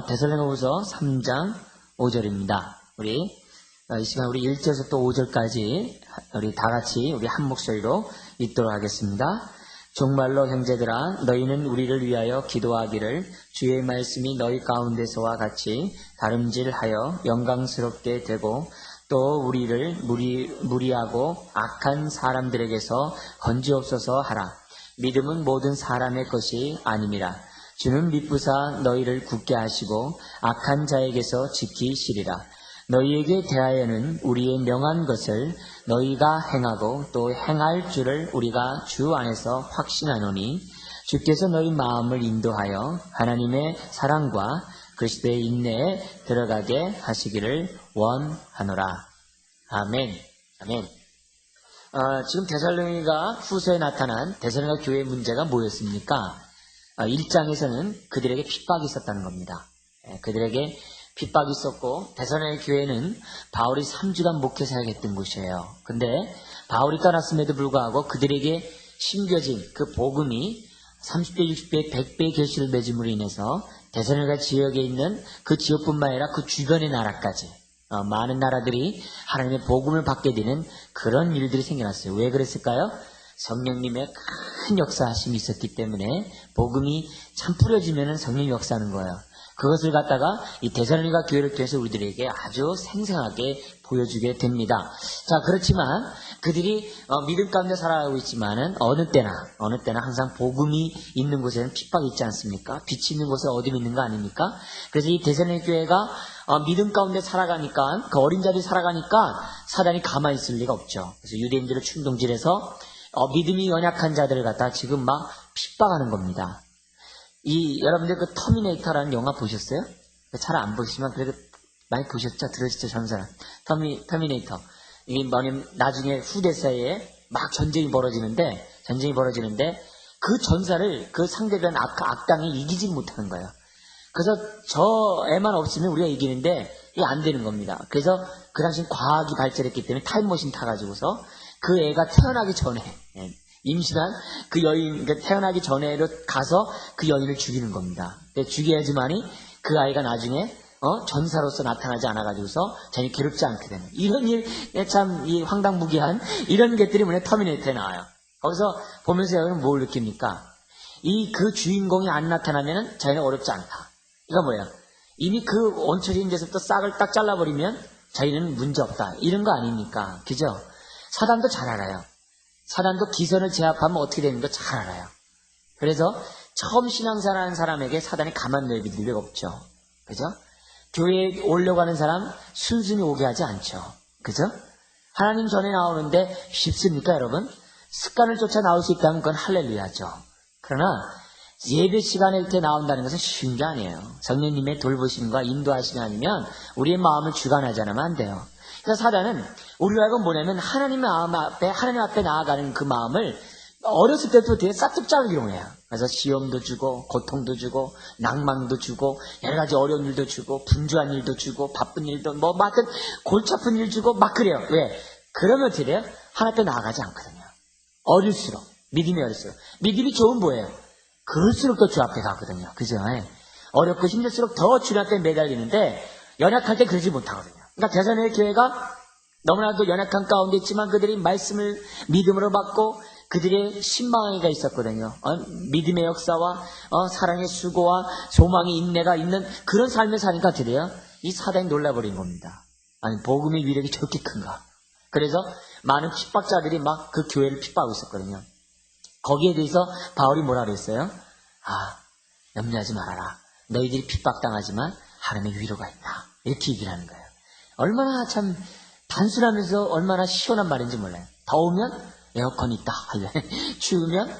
데살로니가후서 3장 5절입니다. 이 시간 우리 1절에서 또 5절까지 우리 다 같이 우리 한 목소리로 읽도록 하겠습니다. 정말로 형제들아 너희는 우리를 위하여 기도하기를 주의 말씀이 너희 가운데서와 같이 다름질하여 영광스럽게 되고 또 우리를 무리하고 악한 사람들에게서 건지옵소서 하라. 믿음은 모든 사람의 것이 아님이라. 주는 미쁘사 너희를 굳게 하시고 악한 자에게서 지키시리라. 너희에게 대하여는 우리의 명한 것을 너희가 행하고 또 행할 줄을 우리가 주 안에서 확신하노니 주께서 너희 마음을 인도하여 하나님의 사랑과 그리스도의 인내에 들어가게 하시기를 원하노라. 아멘. 아멘. 지금 데살로니가 후서에 나타난 데살로니가 교회의 문제가 뭐였습니까? 1장에서는 그들에게 핍박이 있었다는 겁니다. 그들에게 핍박이 있었고 데살로니가 교회는 바울이 3주간 목회 사역했던 곳이에요. 근데 바울이 떠났음에도 불구하고 그들에게 심겨진 그 복음이 30배, 60배, 100배의 결실을 맺음으로 인해서 데살로니가 지역에 있는 그 지역뿐만 아니라 그 주변의 나라까지 많은 나라들이 하나님의 복음을 받게 되는 그런 일들이 생겨났어요. 왜 그랬을까요? 성령님의 큰 역사하심이 있었기 때문에 복음이 참 뿌려지면 성령이 역사하는 거예요. 그것을 갖다가 이 데살로니가 교회를 통해서 우리들에게 아주 생생하게 보여주게 됩니다. 자, 그렇지만 그들이 믿음 가운데 살아가고 있지만은 어느 때나 항상 복음이 있는 곳에는 핍박이 있지 않습니까? 빛이 있는 곳에 어둠이 있는 거 아닙니까? 그래서 이 데살로니가 교회가 믿음 가운데 살아가니까 그 어린 자들이 살아가니까 사단이 가만히 있을 리가 없죠. 그래서 유대인들을 충동질해서 믿음이 연약한 자들을 갖다 지금 막 핍박하는 겁니다. 여러분들 그 터미네이터라는 영화 보셨어요? 잘 안 보시지만 그래도 많이 보셨죠? 들으셨죠? 전사람. 터미네이터. 이게 뭐냐면 나중에 후대사에 막 전쟁이 벌어지는데 그 전사를 그 상대편 악당이 이기지 못하는 거예요. 그래서 저 애만 없으면 우리가 이기는데 이게 안 되는 겁니다. 그래서 그 당시 과학이 발전했기 때문에 타임머신 타가지고서 그 애가 태어나기 전에 임신한 그 여인, 태어나기 전에로 가서 그 여인을 죽이는 겁니다. 죽여야지만이 그 아이가 나중에 전사로서 나타나지 않아가지고서 자기 괴롭지 않게 되는 이런 일, 참 이 황당무계한 이런 것들이 뭐냐 터미네이터에 나와요. 거기서 보면서 여러분은 뭘 느낍니까? 그 주인공이 안 나타나면은 자기는 어렵지 않다. 이거 뭐예요? 이미 그 원초적인 데서부터 싹을 딱 잘라버리면 자기는 문제 없다. 이런 거 아닙니까? 그죠? 사단도 잘 알아요. 사단도 기선을 제압하면 어떻게 되는 거 잘 알아요. 그래서 처음 신앙생활하는 사람에게 사단이 가만 내버릴 리가 없죠. 그죠? 교회에 오려고 하는 사람 순순히 오게 하지 않죠. 그죠? 하나님 전에 나오는데 쉽습니까, 여러분? 습관을 쫓아 나올 수 있다면 그건 할렐루야죠. 그러나 예배 시간에 이렇게 나온다는 것은 쉬운 게 아니에요. 성령님의 돌보심과 인도하심이 아니면 우리의 마음을 주관하지 않으면 안 돼요. 그래서 사단은 우리로 하여금 뭐냐면 하나님 앞에 나아가는 그 마음을 어렸을 때부터 되게 싹둑 자르기로 해요. 그래서 시험도 주고 고통도 주고 낭망도 주고 여러 가지 어려운 일도 주고 분주한 일도 주고 바쁜 일도 하여튼 골치 아픈 일 주고 막 그래요. 왜? 그러면 어떻게 돼요? 하나님 앞에 나아가지 않거든요. 어릴수록 믿음이 어릴수록 믿음이 좋은 뭐예요? 그럴수록 더 주 앞에 가거든요. 그죠? 어렵고 힘들수록 더 주 앞에 매달리는데 연약할 때 그러지 못하거든요. 그러니까 데살로니가 교회가 너무나도 연약한 가운데 있지만 그들이 말씀을 믿음으로 받고 그들의 신망이가 있었거든요. 믿음의 역사와 사랑의 수고와 소망의 인내가 있는 그런 삶을 사니까 어떻게 돼요? 이 사단이 놀라버린 겁니다. 아니 복음의 위력이 저렇게 큰가. 그래서 많은 핍박자들이 막 그 교회를 핍박하고 있었거든요. 거기에 대해서 바울이 뭐라 그랬어요? 염려하지 말아라. 너희들이 핍박당하지만 하나님의 위로가 있다. 이렇게 얘기를 하는 거예요. 얼마나 참 단순하면서 얼마나 시원한 말인지 몰라요. 더우면 에어컨이 있다. 추우면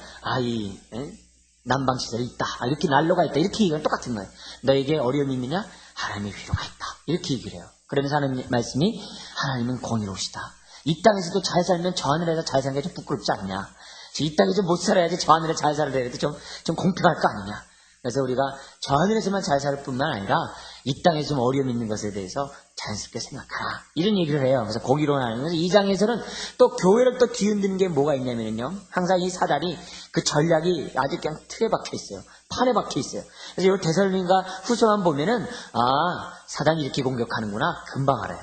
난방시설이 있다. 이렇게 난로가 있다. 이렇게 얘기하면 똑같은 거예요. 너에게 어려움이 있느냐? 하나님의 위로가 있다. 이렇게 얘기를 해요. 그러면서 하나님 말씀이 하나님은 공의로우시다. 이 땅에서도 잘 살면 저 하늘에서 잘 사는 게 좀 부끄럽지 않냐? 이 땅에서 못 살아야지 저 하늘에 잘 살아야 돼. 좀 공평할 거 아니냐? 그래서 우리가 저 하늘에서만 잘 살 뿐만 아니라 이 땅에 좀 어려움이 있는 것에 대해서 자연스럽게 생각하라. 이런 얘기를 해요. 그래서 거기로 나가는 거죠. 이 장에서는 또 교회를 또 뒤흔드는 게 뭐가 있냐면요. 항상 이 사단이 그 전략이 아주 그냥 틀에 박혀 있어요. 판에 박혀 있어요. 그래서 이 데살로니가 후서만 보면은, 사단이 이렇게 공격하는구나. 금방 알아요.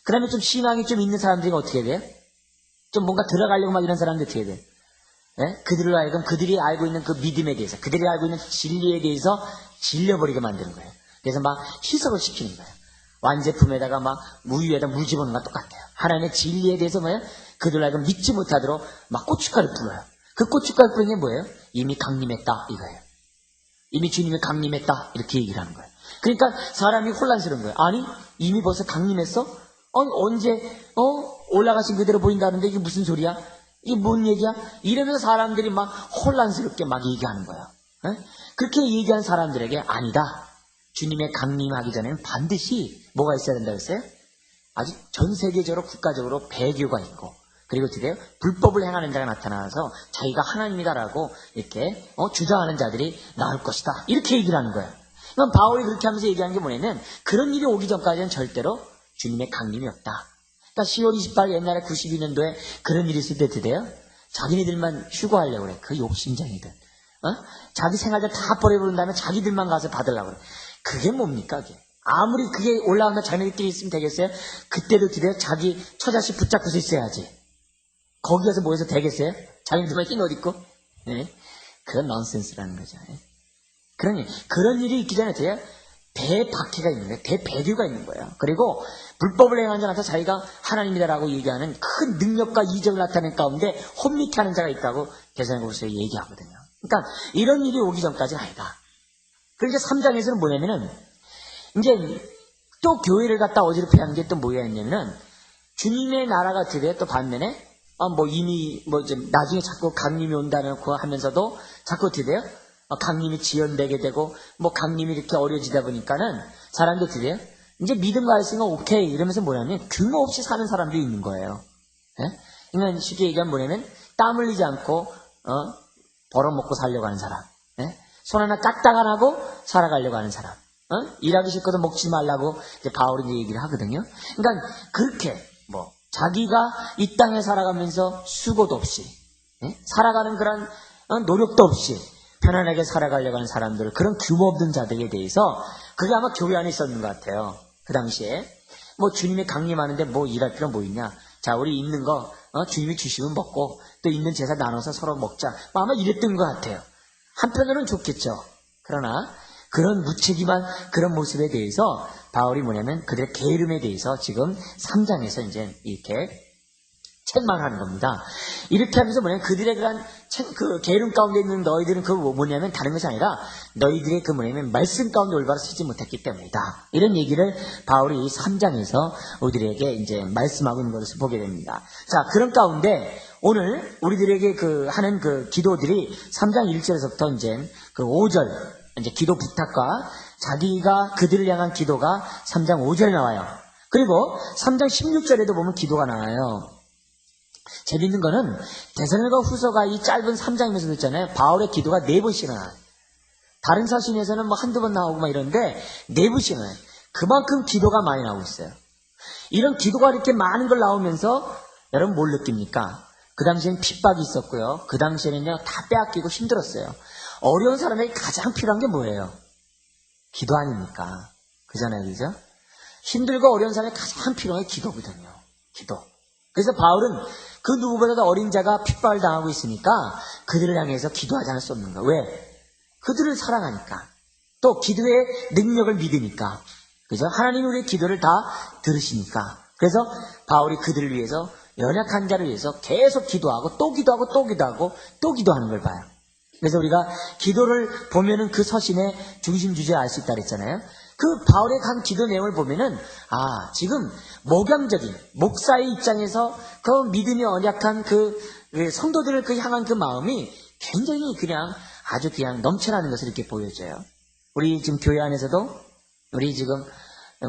그 다음에 좀 신앙이 좀 있는 사람들이 어떻게 돼요? 좀 뭔가 들어가려고 막 이런 사람들 어떻게 돼요? 예? 그들로 하여금 그들이 알고 있는 그 믿음에 대해서, 그들이 알고 있는 진리에 대해서 질려버리게 만드는 거예요. 그래서 막 희석을 시키는 거예요. 완제품에다가 막 우유에다 물 집어넣는 것과 똑같아요. 하나님의 진리에 대해서 뭐예요? 그들로 하여금 믿지 못하도록 막 고춧가루 뿌려요. 그 고춧가루 뿌리는 게 뭐예요? 이미 강림했다 이거예요. 이미 주님이 강림했다 이렇게 얘기를 하는 거예요. 그러니까 사람이 혼란스러운 거예요. 아니 이미 벌써 강림했어? 언제 올라가신 그대로 보인다는데 이게 무슨 소리야? 이게 뭔 얘기야? 이러면서 사람들이 막 혼란스럽게 막 얘기하는 거예요. 에? 그렇게 얘기한 사람들에게 아니다. 주님의 강림하기 전에는 반드시 뭐가 있어야 된다고 했어요? 아주 전 세계적으로 국가적으로 배교가 있고 그리고 드디어 불법을 행하는 자가 나타나서 자기가 하나님이다라고 이렇게 주장하는 자들이 나올 것이다. 이렇게 얘기를 하는 거예요. 그럼 바울이 그렇게 하면서 얘기하는 게 뭐냐면 그런 일이 오기 전까지는 절대로 주님의 강림이 없다. 그러니까 10월 28일 옛날에 92년도에 그런 일이 있을 때 드디어 자기네들만 휴거하려고 그래. 그 욕심쟁이들. 자기 생활을 다 버려버린 다음에 자기들만 가서 받으려고 그래. 그게 뭡니까 그게? 아무리 그게 올라오면 자기네들끼리 있으면 되겠어요? 그때도 드디어 자기 처자식 붙잡고서 있어야지. 거기 가서 모여서 되겠어요? 자기네들만 흰 옷 입고? 네? 그건 넌센스라는 거죠. 그런 일이 있기 전에 되게 대박해가 있는 거예요. 대배교가 있는 거예요. 그리고 불법을 행하는 자한테 자기가 하나님이다라고 얘기하는 큰 능력과 이적을 나타낸 가운데 혼미케 하는 자가 있다고 대사님으로서 얘기하거든요. 그러니까 이런 일이 오기 전까지는 아니다. 그리고 이제 3장에서는 뭐냐면은 이제 또 교회를 갖다 어지럽게 하는 게 또 뭐였냐면은 주님의 나라가 드디어 또 반면에 이미 좀 나중에 자꾸 강림이 온다는 거 하면서도 자꾸 드디어 강림이 지연되게 되고 강림이 이렇게 어려지다 보니까는 사람도 드디어 이제 믿음과 말씀은 오케이 이러면서 뭐냐면 규모 없이 사는 사람들이 있는 거예요. 예? 그러니까 쉽게 얘기하면 뭐냐면 땀 흘리지 않고 벌어먹고 살려고 하는 사람, 예? 손 하나 까딱 안 하고 살아가려고 하는 사람, 일하기 싫거든 먹지 말라고 이제 바울이 이제 얘기를 하거든요. 그러니까 그렇게 자기가 이 땅에 살아가면서 수고도 없이 살아가는 그런 노력도 없이 편안하게 살아가려고 하는 사람들, 그런 규모 없는 자들에 대해서 그게 아마 교회 안에 있었는 것 같아요. 그 당시에 주님이 강림하는데 일할 필요 뭐 있냐? 자, 우리 있는 거 주님이 주시면 먹고 또 있는 제사 나눠서 서로 먹자. 아마 이랬던 것 같아요. 한편으로는 좋겠죠. 그러나 그런 무책임한 그런 모습에 대해서 바울이 뭐냐면 그들의 게으름에 대해서 지금 3장에서 이제 이렇게 책망하는 겁니다. 이렇게 하면서 뭐냐면 그들의 그 게으름 가운데 있는 너희들은 그 뭐냐면 다른 것이 아니라 너희들의 그 뭐냐면 말씀 가운데 올바로 쓰지 못했기 때문이다. 이런 얘기를 바울이 3장에서 우리들에게 이제 말씀하고 있는 것을 보게 됩니다. 자, 그런 가운데 오늘 우리들에게 하는 기도들이 3장 1절에서부터 이제 5절 이제 기도 부탁과 자기가 그들을 향한 기도가 3장 5절에 나와요. 그리고 3장 16절에도 보면 기도가 나와요. 재밌는 거는 데살로니가 후서가 이 짧은 3장이면서 있잖아요. 바울의 기도가 4번씩 나와요. 다른 서신에서는 한두 번 나오고 이러는데 4번씩 나와요. 그만큼 기도가 많이 나오고 있어요. 이런 기도가 이렇게 많은 걸 나오면서 여러분 뭘 느낍니까? 그 당시에는 핍박이 있었고요. 그 당시에는요 다 빼앗기고 힘들었어요. 어려운 사람에게 가장 필요한 게 뭐예요? 기도 아닙니까? 그잖아요, 그죠? 힘들고 어려운 사람에게 가장 필요한 게 기도거든요. 기도. 그래서 바울은 그 누구보다도 어린 자가 핍박을 당하고 있으니까 그들을 향해서 기도하지 않을 수 없는 거예요. 왜? 그들을 사랑하니까. 또 기도의 능력을 믿으니까. 그죠? 하나님이 우리의 기도를 다 들으시니까. 그래서 바울이 그들을 위해서 연약한 자를 위해서 계속 기도하고 또 기도하고 또 기도하고 또 기도하는 걸 봐요. 그래서 우리가 기도를 보면은 그 서신의 중심 주제를 알 수 있다 그랬잖아요. 그 바울의 한 기도 내용을 보면은 지금 목양적인 목사의 입장에서 그 믿음이 언약한 그 성도들을 향한 그 마음이 굉장히 아주 넘쳐나는 것을 이렇게 보여줘요. 우리 지금 교회 안에서도 우리 지금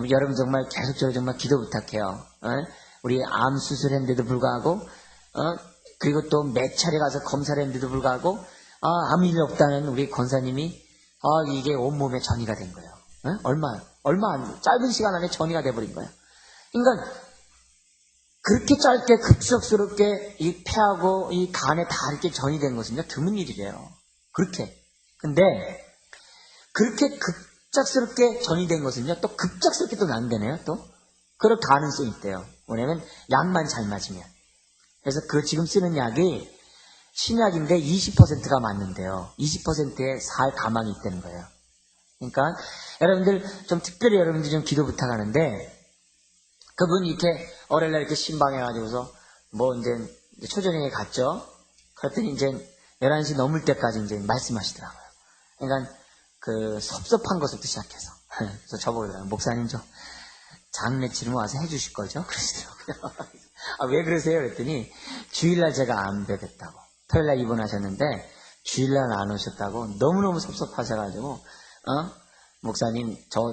여러분 정말 계속적으로 정말 기도 부탁해요. 우리 암 수술했는데도 불구하고 그리고 또 몇 차례 가서 검사를 했는데도 불구하고 아무 일 없다는 우리 권사님이 이게 온몸에 전이가 된 거예요. 얼마 짧은 시간 안에 전이가 돼버린 거예요. 그러니까 그렇게 짧게 급속스럽게 이 폐하고 이 간에 다 이렇게 전이 된 것은요, 드문 일이래요. 그렇게. 근데 그렇게 급작스럽게 전이 된 것은요, 또 급작스럽게 또 난대네요, 또. 그럴 가능성이 있대요. 뭐냐면 약만 잘 맞으면. 그래서 그 지금 쓰는 약이 신약인데 20%가 맞는데요. 20%의 살 가망이 있다는 거예요. 그러니까 여러분들 좀 특별히 여러분들 좀 기도 부탁하는데, 그분 이렇게 어렐날 이렇게 신방해가지고서 뭐 이제 초저녁에 갔죠. 그랬더니 이제 11시 넘을 때까지 이제 말씀하시더라고요. 그러니까 그 섭섭한 것부터 시작해서. 그래서 저보고 그러더라고요. 목사님 저 장례 치르면 와서 해주실 거죠? 그러시더라고요. 아, 왜 그러세요? 그랬더니 주일날 제가 안 뵙겠다고. 토요일날 입원하셨는데 주일날 안 오셨다고 너무너무 섭섭하셔가지고 목사님 저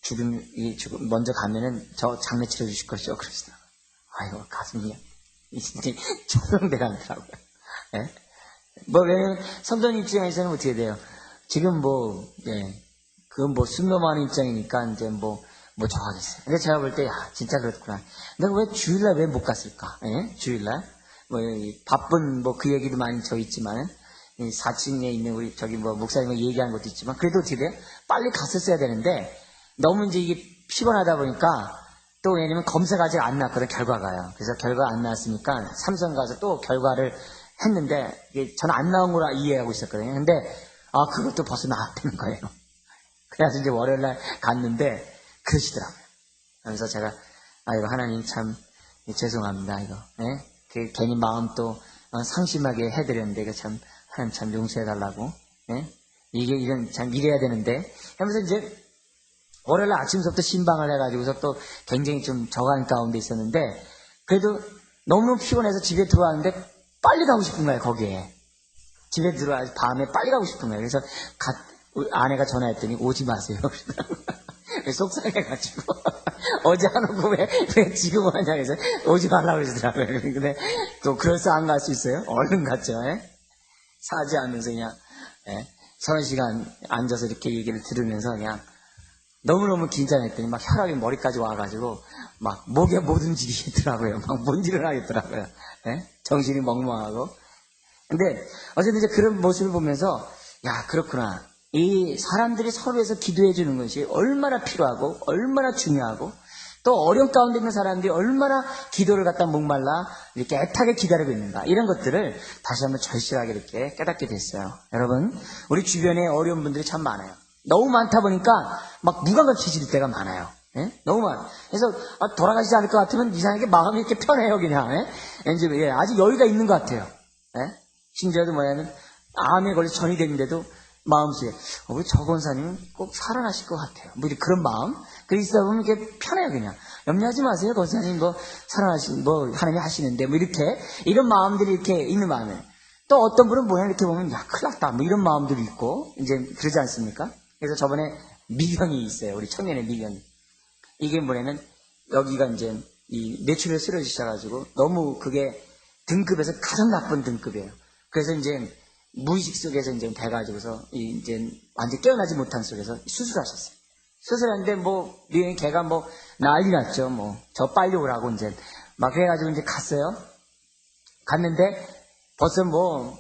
죽음 먼저 가면은 저 장례 치러주실 것이죠? 그러시더라고요. 아이고 가슴이 진짜 초롱대가 않더라고요. 예? 뭐 왜냐면 선도님 입장에서는 어떻게 돼요? 지금 그건 뭐 순놈하는 입장이니까 이제 뭐 좋아하겠어요. 근데 제가 볼 때, 진짜 그렇구나. 내가 왜 주일날 왜 못 갔을까? 예? 주일날? 바쁜 그 얘기도 많이 있지만은, 4층에 있는 우리 목사님과 얘기하는 것도 있지만, 그래도 어떻게 돼요? 빨리 갔었어야 되는데, 너무 이제 이게 피곤하다 보니까, 또 왜냐면 검사가 아직 안 나왔거든, 결과가요. 그래서 결과 안 나왔으니까, 삼성 가서 또 결과를 했는데, 저는 안 나온 거라 이해하고 있었거든요. 근데, 그것도 벌써 나왔다는 거예요. 그래서 이제 월요일날 갔는데, 그러시더라고요. 그래서 제가, 이거 하나님 참, 죄송합니다, 이거. 예? 괜히 마음 또, 상심하게 해드렸는데, 이거 참, 하나님 참 용서해달라고. 예? 이래야 되는데. 하면서 이제, 월요일 아침부터 신방을 해가지고서 또 굉장히 좀 저간 가운데 있었는데, 그래도 너무 피곤해서 집에 들어왔는데, 빨리 가고 싶은 거예요, 거기에. 집에 들어와서 밤에 빨리 가고 싶은 거예요. 그래서 아내가 전화했더니 오지 마세요. 속상해가지고 어제 하놓고 왜 지금 오냐 해서 오지 말라고 그러더라고요. 근데 또 그럴싸한 갈 수 있어요? 얼른 갔죠. 사죄하면서 그냥 30시간 앉아서 이렇게 얘기를 들으면서 그냥 너무너무 긴장했더니 막 혈압이 머리까지 와가지고 막 목에 못 움직이겠더라고요. 막 못 일어나겠더라고요. 정신이 멍멍하고. 근데 어쨌든 이제 그런 모습을 보면서 그렇구나. 이 사람들이 서로 위해서 기도해 주는 것이 얼마나 필요하고 얼마나 중요하고 또 어려운 가운데 있는 사람들이 얼마나 기도를 갖다 목말라 이렇게 애타게 기다리고 있는가, 이런 것들을 다시 한번 절실하게 이렇게 깨닫게 됐어요. 여러분, 우리 주변에 어려운 분들이 참 많아요. 너무 많다 보니까 막 무감각해질 때가 많아요. 너무 많아요. 그래서 돌아가시지 않을 것 같으면 이상하게 마음이 이렇게 편해요. 그냥 이제 아직 여유가 있는 것 같아요. 심지어도 뭐냐면 암에 걸려 전이 됐는데도 마음속에 우리 저 권사님은 꼭 살아나실 것 같아요. 뭐 그런 마음. 그래서 있다 보면 이렇게 편해요. 그냥 염려하지 마세요. 권사님 살아나신 하나님이 하시는데 이렇게 이런 마음들이 이렇게 있는 마음에, 또 어떤 분은 이렇게 보면 큰일 났다 이런 마음들이 있고 이제 그러지 않습니까? 그래서 저번에 미경이 있어요. 우리 청년의 미경이. 이게 뭐냐면 여기가 이제 이 뇌출혈 쓰러지셔가지고 너무 그게 등급에서 가장 나쁜 등급이에요. 그래서 이제 무의식 속에서 이제 돼가지고서 이제 완전 깨어나지 못한 속에서 수술하셨어요. 수술했는데 미경이 걔가 난리 났죠. 저 빨리 오라고 이제 막 그래가지고 이제 갔어요. 갔는데 벌써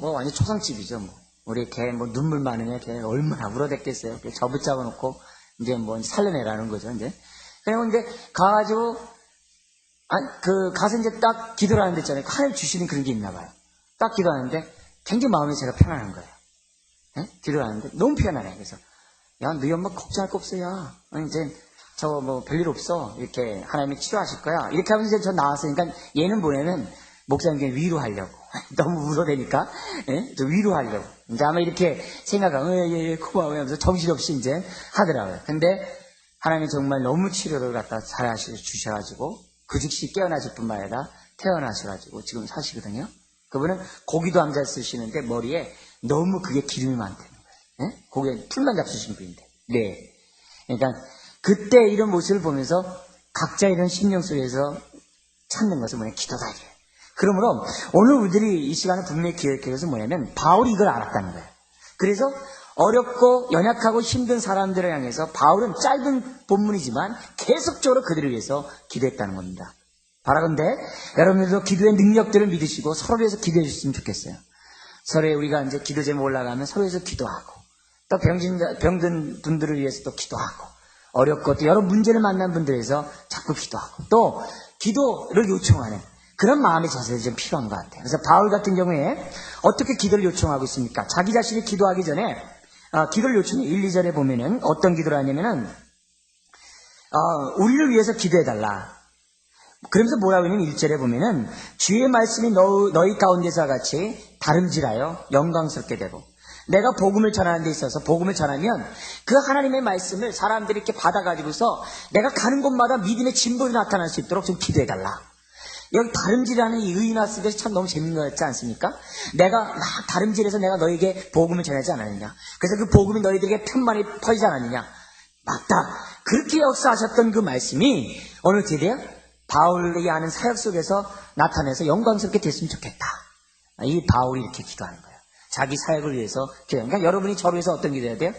완전 초상집이죠. 우리 걔 눈물 많으냐, 걔 얼마나 울어댔겠어요. 저 붙잡아 놓고 이제 살려내라는 거죠. 이제 그리고 이제 가가지고 가서 이제 딱 기도를 하는 데 있잖아요. 하나님 주시는 그런 게 있나 봐요. 딱 기도하는데 굉장히 마음이 제가 편안한 거예요. 기도를 하는데 너무 편안해. 그래서 너희 엄마 걱정할 거 없어. 이제 별일 없어. 이렇게 하나님이 치료하실 거야. 이렇게 하면서 이제 저 나왔어요. 그러니까 얘는 뭐냐면 목사님께 위로하려고. 너무 울어대니까 좀 위로하려고. 이제 아마 이렇게 생각하면 예, 고마워요 하면서 정신없이 이제 하더라고요. 근데 하나님이 정말 너무 치료를 갖다 잘 주셔가지고 그 즉시 깨어나실 뿐만 아니라 태어나셔가지고 지금 사시거든요. 그분은 고기도 안 잘 쓰시는데 머리에 너무 그게 기름이 많다는 거예요. 고기에 풀만 잡수신 분인데. 네. 그러니까 그때 이런 모습을 보면서 각자 이런 심령 속에서 찾는 것은 기도다 이래요. 그러므로 오늘 우리들이 이 시간을 분명히 기억해서 뭐냐면 바울이 이걸 알았다는 거예요. 그래서 어렵고 연약하고 힘든 사람들을 향해서 바울은 짧은 본문이지만 계속적으로 그들을 위해서 기도했다는 겁니다. 바라건대 여러분들도 기도의 능력들을 믿으시고 서로를 위해서 기도해 주셨으면 좋겠어요. 서로의 우리가 이제 기도 제목 올라가면 서로를 위해서 기도하고, 또 병든 분들을 위해서 또 기도하고, 어렵고 또 여러 문제를 만난 분들에 대해서 자꾸 기도하고, 또 기도를 요청하는 그런 마음의 자세가 좀 필요한 것 같아요. 그래서 바울 같은 경우에 어떻게 기도를 요청하고 있습니까? 자기 자신이 기도하기 전에 기도를 요청해 1, 2절에 보면은 어떤 기도를 하냐면은 우리를 위해서 기도해달라. 그러면서 뭐라고 하냐면 1절에 보면은 주의 말씀이 너희 가운데서 같이 다름질하여 영광스럽게 되고, 내가 복음을 전하는 데 있어서 복음을 전하면 그 하나님의 말씀을 사람들이 이렇게 받아가지고서 내가 가는 곳마다 믿음의 진보가 나타날 수 있도록 좀 기도해달라. 여기 다름질하는 이 의인화 쓴 것이 참 너무 재밌는 것 같지 않습니까? 내가 막 다름질해서 내가 너에게 복음을 전하지 않았느냐. 그래서 그 복음이 너희들에게 편만히 퍼지지 않았느냐. 맞다. 그렇게 역사하셨던 그 말씀이 오늘 어떻게 돼요? 바울이 하는 사역 속에서 나타내서 영광스럽게 됐으면 좋겠다. 이 바울이 이렇게 기도하는 거예요. 자기 사역을 위해서 기도하는 거예요. 그러니까 여러분이 저를 위해서 어떤 기도해야 돼요?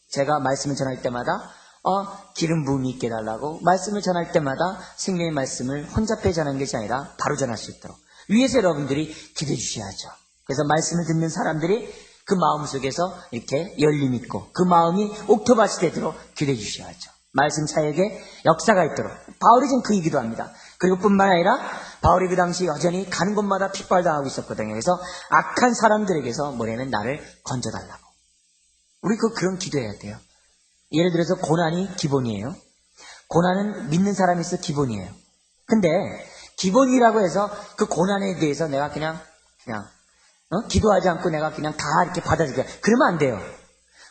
제가 말씀을 전할 때마다 기름 부음이 있게 해달라고, 말씀을 전할 때마다 생명의 말씀을 혼잡해 전하는 것이 아니라 바로 전할 수 있도록 위에서 여러분들이 기도해 주셔야죠. 그래서 말씀을 듣는 사람들이 그 마음 속에서 이렇게 열림 있고 그 마음이 옥토밭이 되도록 기도해 주셔야죠. 말씀 사역에 역사가 있도록. 바울이 지금 그 얘기도 합니다. 그리고 뿐만 아니라 바울이 그 당시 여전히 가는 곳마다 핍박당하고 있었거든요. 그래서 악한 사람들에게서 뭐냐면 나를 건져달라고. 우리 그런 기도해야 돼요. 예를 들어서 고난이 기본이에요. 고난은 믿는 사람이 있어 기본이에요. 근데 기본이라고 해서 그 고난에 대해서 내가 그냥 기도하지 않고 내가 그냥 다 이렇게 받아들여. 그러면 안 돼요.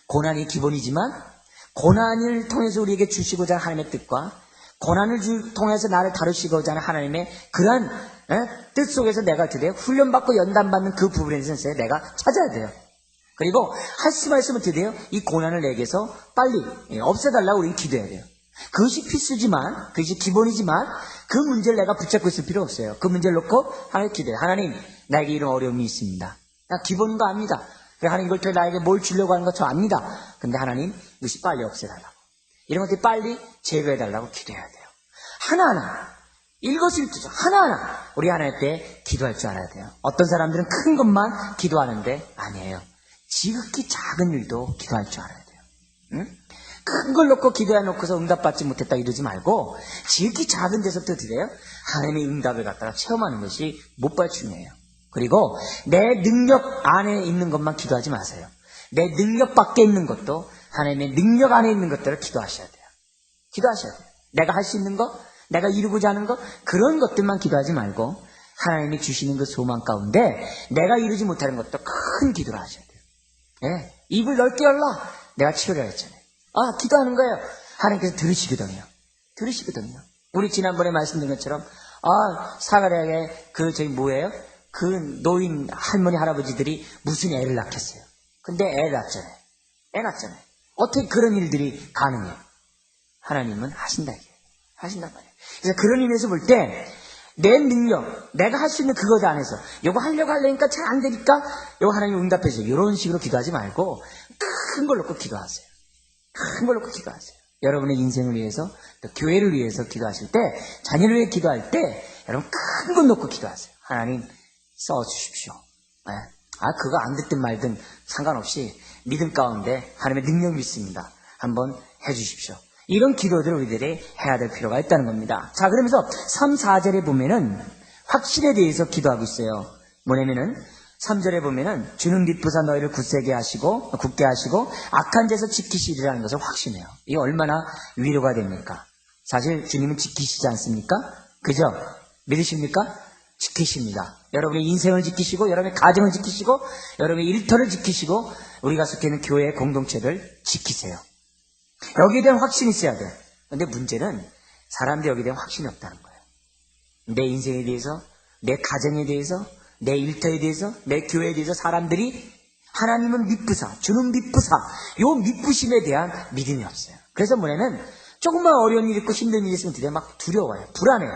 고난이 기본이지만 고난을 통해서 우리에게 주시고자 하는 하나님의 뜻과 고난을 통해서 나를 다루시고자 하는 하나님의 그러한 뜻 속에서 내가 어떻게 돼요? 훈련받고 연단받는 그 부분에 대해서 내가 찾아야 돼요. 그리고 말씀은 어떻게 돼요? 이 고난을 내게서 빨리 없애달라고 우리는 기도해야 돼요. 그것이 필수지만, 그것이 기본이지만 그 문제를 내가 붙잡고 있을 필요 없어요. 그 문제를 놓고 하나님 기도해요. 하나님, 나에게 이런 어려움이 있습니다. 기본인 거 압니다. 하나님 이걸 통해 나에게 뭘 주려고 하는 거 저 압니다. 근데 하나님 이것이 빨리 없애달라고, 이런 것들이 빨리 제거해달라고 기도해야 돼요. 하나하나 일거수일투족 하나하나 우리 하나님 때 기도할 줄 알아야 돼요. 어떤 사람들은 큰 것만 기도하는데 아니에요. 지극히 작은 일도 기도할 줄 알아야 돼요. 응? 큰 걸 놓고 기도해 놓고서 응답받지 못했다 이러지 말고 지극히 작은 데서부터 드려요. 하나님의 응답을 갖다가 체험하는 것이 못발중이에요. 그리고 내 능력 안에 있는 것만 기도하지 마세요. 내 능력 밖에 있는 것도 하나님의 능력 안에 있는 것들을 기도하셔야 돼요. 기도하셔야 돼요. 내가 할 수 있는 것, 내가 이루고자 하는 것, 그런 것들만 기도하지 말고 하나님이 주시는 그 소망 가운데 내가 이루지 못하는 것도 큰 기도를 하셔야 돼요. 네. 입을 넓게 열라. 내가 치료를 했잖아요. 기도하는 거예요. 하나님께서 들으시거든요. 우리 지난번에 말씀드린 것처럼 사가랴에 뭐예요? 그 노인 할머니 할아버지들이 무슨 애를 낳겠어요. 근데 애 낳잖아요. 어떻게 그런 일들이 가능해요? 하나님은 하신다 말이에요. 그래서 그런 의미에서 볼 때 내 능력, 내가 할 수 있는 그것 안에서 요거 하려니까 잘 안 되니까 요거 하나님 응답해 주세요. 이런 식으로 기도하지 말고 큰 걸 놓고 기도하세요. 여러분의 인생을 위해서, 또 교회를 위해서 기도하실 때, 자녀를 위해 기도할 때 여러분 큰 걸 놓고 기도하세요. 하나님 써주십시오. 그거 안 듣든 말든 상관없이 믿음 가운데 하나님의 능력 믿습니다. 한번 해주십시오. 이런 기도들을 우리들이 해야 될 필요가 있다는 겁니다. 자, 그러면서 3, 4절에 보면은 확신에 대해서 기도하고 있어요. 뭐냐면은 3절에 보면은 주는 미쁘사 너희를 굳게 하시고 악한 데서 지키시리라는 것을 확신해요. 이게 얼마나 위로가 됩니까? 사실 주님은 지키시지 않습니까? 그죠? 믿으십니까? 지키십니다. 여러분의 인생을 지키시고, 여러분의 가정을 지키시고, 여러분의 일터를 지키시고, 우리가 속해 있는 교회의 공동체를 지키세요. 여기에 대한 확신이 있어야 돼요. 근데 문제는 사람들이 여기에 대한 확신이 없다는 거예요. 내 인생에 대해서, 내 가정에 대해서, 내 일터에 대해서, 내 교회에 대해서 사람들이 하나님은 미쁘사, 주는 미쁘사, 요 미쁘심에 대한 믿음이 없어요. 그래서 뭐냐면 조금만 어려운 일 있고 힘든 일 있으면 되게 막 두려워요. 불안해요.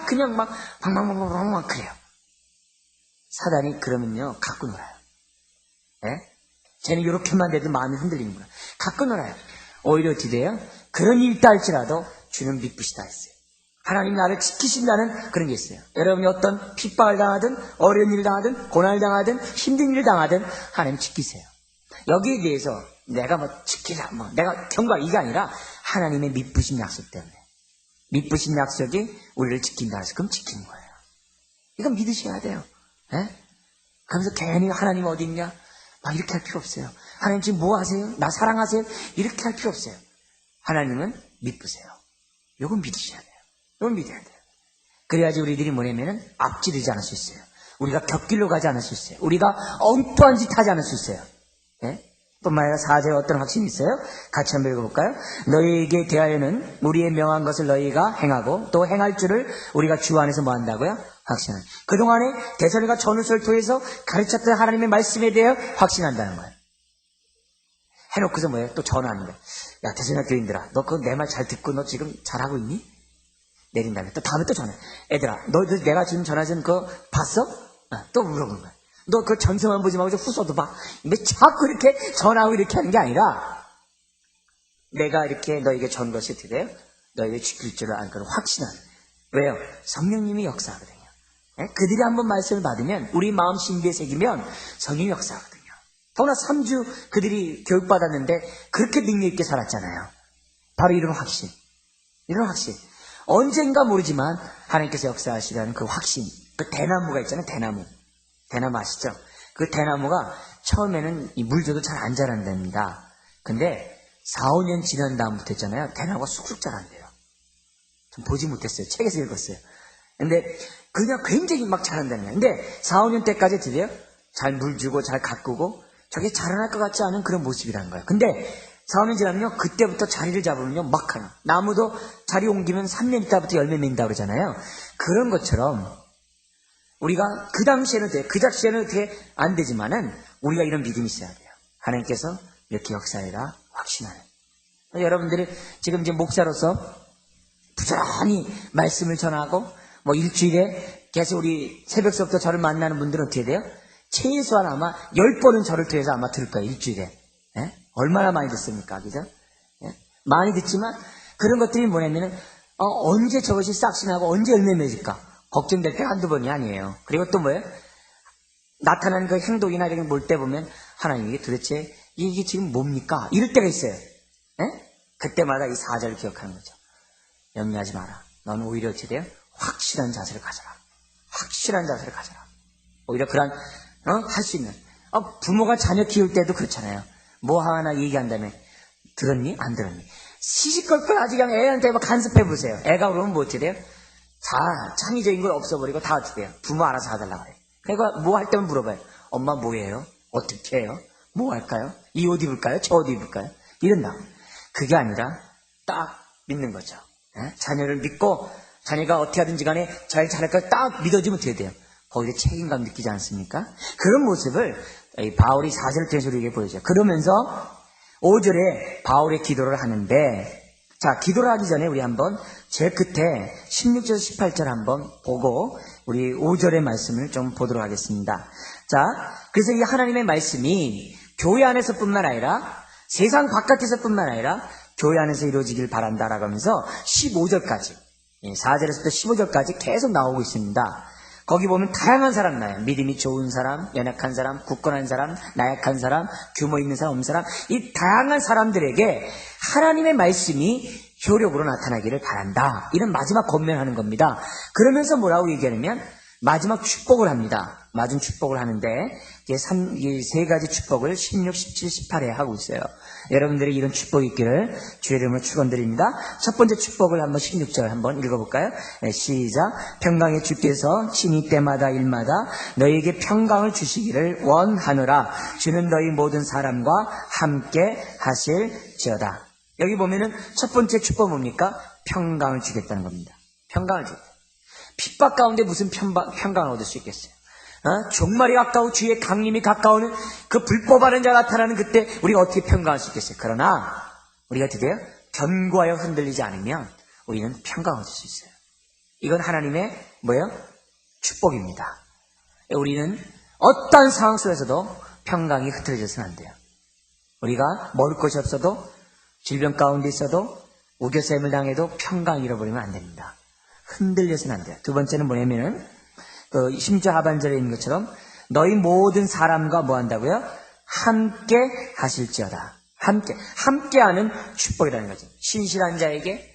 그냥 방방방방방 그래요. 사단이 그러면요 갖고 놀아요. 예? 쟤는 이렇게만 돼도 마음이 흔들리는구나. 갖고 놀아요. 오히려 어떻게 돼요? 그런 일도 할지라도 주는 미쁘시다 했어요. 하나님 나를 지키신다는 그런 게 있어요. 여러분이 어떤 핍박을 당하든 어려운 일을 당하든 고난을 당하든 힘든 일을 당하든 하나님 지키세요. 여기에 대해서 내가 뭐 지키라 내가 경고할 이게 아니라 하나님의 미쁘신 약속 때문에 미쁘신 약속이 우리를 지킨다 해서 그럼 지키는 거예요. 이건 믿으셔야 돼요. 예? 그러면서 괜히 하나님 어디 있냐 막 이렇게 할 필요 없어요. 하나님 지금 뭐 하세요? 나 사랑하세요? 이렇게 할 필요 없어요. 하나님은 미쁘세요. 이건 믿으셔야 돼요. 이건 믿어야 돼요. 그래야지 우리들이 뭐냐면은 앞지르지 않을 수 있어요. 우리가 곁길로 가지 않을 수 있어요. 우리가 엉뚱한 짓 하지 않을 수 있어요. 예? 뿐만 아니라 4절에 어떤 확신이 있어요? 같이 한번 읽어볼까요? 너희에게 대하여는 우리의 명한 것을 너희가 행하고 또 행할 줄을 우리가 주 안에서 뭐 한다고요? 확신한. 그동안에 대선이가 전우서를 통해서 가르쳤던 하나님의 말씀에 대해 확신한다는 거예요. 해놓고서 뭐예요? 또 전화하는 거예요. 야, 대선이가 교인들아, 너 그거 내 말 잘 듣고 너 지금 잘하고 있니? 내린 다음에 또 다음에 또 전화해. 애들아, 너 내가 지금 전화준 그거 봤어? 또 물어보는 거야. 너 그 전서만 보지 말고 후서도 봐. 근데 자꾸 이렇게 전화하고 이렇게 하는 게 아니라 내가 이렇게 너에게 전 것이 어떻게 돼요? 너에게 지킬 줄을 안 그런 확신한. 왜요? 성령님이 역사하거든요. 네? 그들이 한번 말씀을 받으면 우리 마음 신비에 새기면 성령이 역사하거든요. 더구나 3주 그들이 교육받았는데 그렇게 능력 있게 살았잖아요. 바로 이런 확신. 이런 확신. 언젠가 모르지만 하나님께서 역사하시라는 그 확신. 그 대나무가 있잖아요. 대나무. 대나무 아시죠? 그 대나무가 처음에는 이 물 줘도 잘 안 자란답니다. 근데 4, 5년 지난 다음부터 있잖아요. 대나무가 쑥쑥 자란대요. 좀 보지 못했어요. 책에서 읽었어요. 근데 그냥 굉장히 막 자란다는 거예요. 근데 4, 5년 때까지 드려요. 잘 물 주고 잘 가꾸고 저게 자라날 것 같지 않은 그런 모습이라는 거예요. 근데 4, 5년 지나면요. 그때부터 자리를 잡으면요. 막 하나. 나무도 자리 옮기면 3년 있다부터 열매 맺는다고 그러잖아요. 그런 것처럼 우리가 그 당시에는 돼. 그 당시에는 어떻게 안 되지만은 우리가 이런 믿음이 있어야 돼요. 하나님께서 이렇게 역사해라 확신하는. 여러분들이 지금 이제 목사로서 부지런히 말씀을 전하고 뭐 일주일에 계속 우리 새벽서부터 저를 만나는 분들은 어떻게 돼요? 최소한 아마 10번은 저를 통해서 아마 들을 거예요. 일주일에. 예? 얼마나 많이 듣습니까? 그죠? 예? 많이 듣지만 그런 것들이 뭐냐면은 언제 저것이 싹신하고 언제 열매 맺을까? 걱정될 때가 한두 번이 아니에요. 그리고 또 뭐예요? 나타나는 그 행동이나 이런 걸 볼 때 보면 하나님 이게 도대체 이게 지금 뭡니까? 이럴 때가 있어요. 예? 그때마다 이 4절을 기억하는 거죠. 염려하지 마라. 너는 오히려 어떻게 돼요? 확실한 자세를 가져라. 확실한 자세를 가져라. 오히려 그런 할 수 있는 부모가 자녀 키울 때도 그렇잖아요. 뭐 하나 얘기한다면 들었니? 안 들었니? 시시껄껄 아주 그냥 애한테 막 간섭해 보세요. 애가 그러면 뭐 어떻게 돼요? 창의적인 걸 없어버리고 다 어떻게 해요? 부모 알아서 하달라고 해요. 그러니까 뭐 할 때면 물어봐요. 엄마 뭐예요? 어떻게 해요? 뭐 할까요? 이 옷 입을까요? 저 옷 입을까요? 이런다. 그게 아니라 딱 믿는 거죠. 예? 자녀를 믿고 자녀가 어떻게 하든지 간에 잘 자랄 걸 딱 믿어주면 어떻게 돼요? 거기에 책임감 느끼지 않습니까? 그런 모습을 바울이 4절 통해서 우리에게 보여줘요. 그러면서 5절에 바울의 기도를 하는데 자, 기도를 하기 전에 우리 한번 제일 끝에 16절, 18절 한번 보고 우리 5절의 말씀을 좀 보도록 하겠습니다. 자, 그래서 이 하나님의 말씀이 교회 안에서뿐만 아니라 세상 바깥에서뿐만 아니라 교회 안에서 이루어지길 바란다라고 하면서 15절까지 4절에서부터 15절까지 계속 나오고 있습니다. 거기 보면 다양한 사람 나와요. 믿음이 좋은 사람, 연약한 사람, 굳건한 사람, 나약한 사람, 규모 있는 사람, 없는 사람. 이 다양한 사람들에게 하나님의 말씀이 효력으로 나타나기를 바란다. 이런 마지막 권면하는 겁니다. 그러면서 뭐라고 얘기하냐면 마지막 축복을 합니다. 마지막 축복을 하는데 이 세 가지 축복을 16, 17, 18에 하고 있어요. 여러분들이 이런 축복이 있기를 주의 이름으로 축원드립니다. 첫 번째 축복을 한번 16절 한번 읽어볼까요? 네, 시작. 평강의 주께서 신이 때마다 일마다 너희에게 평강을 주시기를 원하노라. 주는 너희 모든 사람과 함께 하실지어다. 여기 보면은 첫 번째 축복 뭡니까? 평강을 주겠다는 겁니다. 평강을 주겠다. 핍박 가운데 무슨 평강을 얻을 수 있겠어요? 종말이 가까워 주의 강림이 가까우는 그 불법하는 자가 나타나는 그때 우리가 어떻게 평강할 수 있겠어요? 그러나 우리가 드디어 견고하여 흔들리지 않으면 우리는 평강을 얻을 수 있어요. 이건 하나님의 뭐예요? 축복입니다. 우리는 어떤 상황 속에서도 평강이 흐트러져서는 안 돼요. 우리가 먹을 것이 없어도 질병 가운데 있어도 우겨샘을 당해도 평강 잃어버리면 안 됩니다. 흔들려서는 안 돼요. 두 번째는 뭐냐면은 10절 하반절에 있는 것처럼 너희 모든 사람과 뭐 한다고요? 함께 하실지어다. 함께하는 축복이라는 거죠. 신실한 자에게